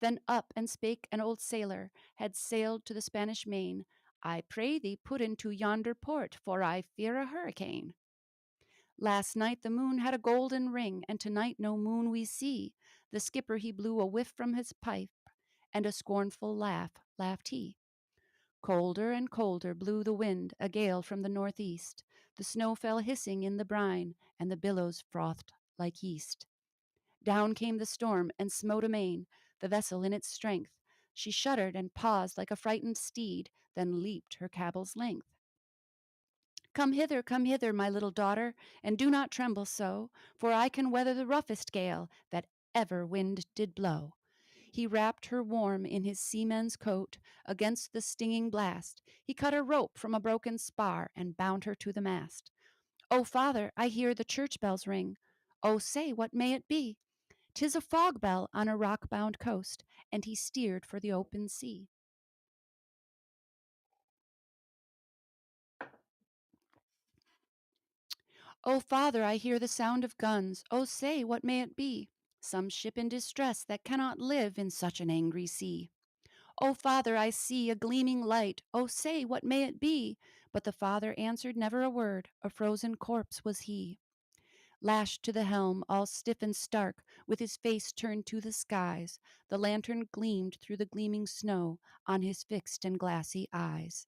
Then up and spake an old sailor, had sailed to the Spanish main. I pray thee put into yonder port, for I fear a hurricane. Last night the moon had a golden ring, and tonight no moon we see. The skipper he blew a whiff from his pipe, and a scornful laugh laughed he. Colder and colder blew the wind, a gale from the northeast. The snow fell hissing in the brine, and the billows frothed like yeast. Down came the storm and smote amain the vessel in its strength. She shuddered and paused like a frightened steed, then leaped her cable's length. Come hither, my little daughter, and do not tremble so, for I can weather the roughest gale that ever wind did blow. He wrapped her warm in his seaman's coat against the stinging blast. He cut a rope from a broken spar and bound her to the mast. Oh, father, I hear the church bells ring. Oh, say, what may it be? 'Tis a fog bell on a rock-bound coast, and he steered for the open sea. Oh, father, I hear the sound of guns. Oh, say, what may it be? Some ship in distress that cannot live in such an angry sea. Oh, father, I see a gleaming light. Oh, say, what may it be? But the father answered never a word. A frozen corpse was he. Lashed to the helm, all stiff and stark, with his face turned to the skies, the lantern gleamed through the gleaming snow on his fixed and glassy eyes.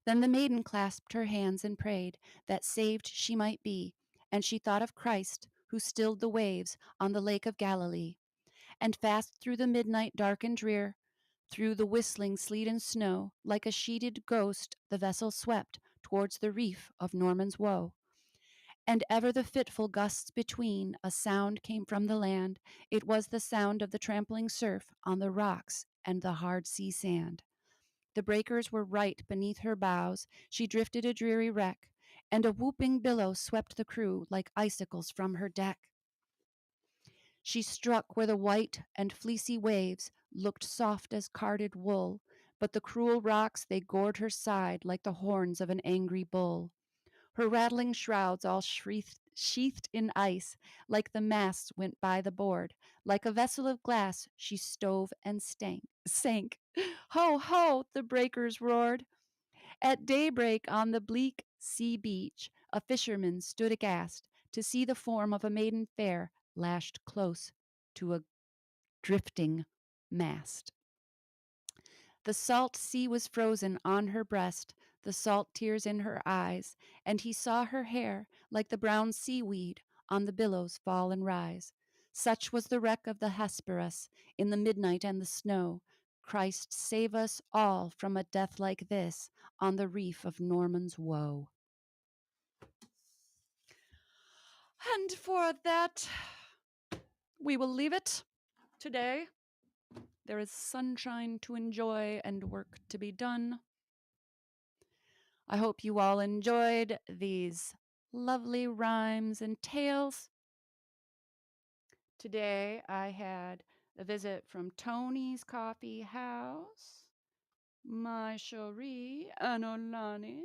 Then the maiden clasped her hands and prayed that saved she might be, and she thought of Christ, who stilled the waves on the lake of Galilee. And fast through the midnight dark and drear, through the whistling sleet and snow, like a sheeted ghost, the vessel swept towards the reef of Norman's Woe. And ever the fitful gusts between, a sound came from the land. It was the sound of the trampling surf on the rocks and the hard sea sand. The breakers were right beneath her bows. She drifted a dreary wreck, and a whooping billow swept the crew like icicles from her deck. She struck where the white and fleecy waves looked soft as carded wool, but the cruel rocks they gored her side like the horns of an angry bull. Her rattling shrouds all sheathed in ice, like the masts went by the board. Like a vessel of glass, she stove and sank. Ho, ho, the breakers roared. At daybreak on the bleak sea beach, a fisherman stood aghast to see the form of a maiden fair lashed close to a drifting mast. The salt sea was frozen on her breast, the salt tears in her eyes, and he saw her hair like the brown seaweed on the billows fall and rise. Such was the wreck of the Hesperus in the midnight and the snow. Christ save us all from a death like this on the reef of Norman's Woe. And for that, we will leave it today. There is sunshine to enjoy and work to be done. I hope you all enjoyed these lovely rhymes and tales. Today I had a visit from Tony's Coffee House, My Cherie, Anolani,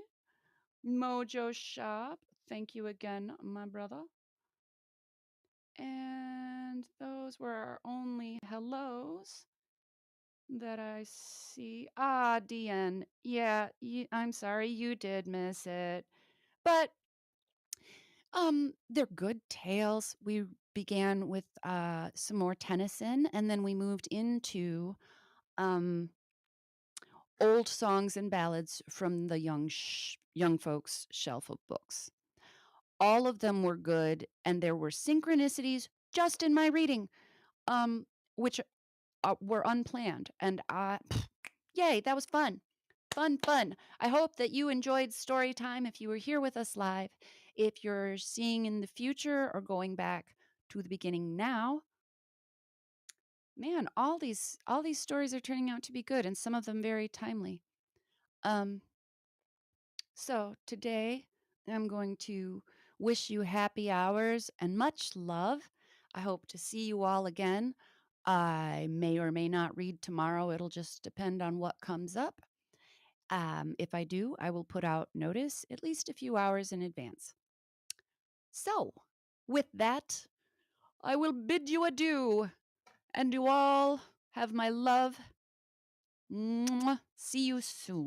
Mojo Shop. Thank you again, my brother. And those were our only hellos that I see. Ah, DN. Yeah, I'm sorry you did miss it. But they're good tales. We began with some more Tennyson, and then we moved into old songs and ballads from the young folks shelf of books. All of them were good, and there were synchronicities just in my reading, which were unplanned. And yay, that was fun. Fun, fun. I hope that you enjoyed story time if you were here with us live. If you're seeing in the future or going back to the beginning now, man, all these stories are turning out to be good and some of them very timely. Um so today I'm going to wish you happy hours and much love. I hope to see you all again. I may or may not read tomorrow. It'll just depend on what comes up. If I do, I will put out notice at least a few hours in advance. So, with that, I will bid you adieu, and you all have my love. Mwah. See you soon.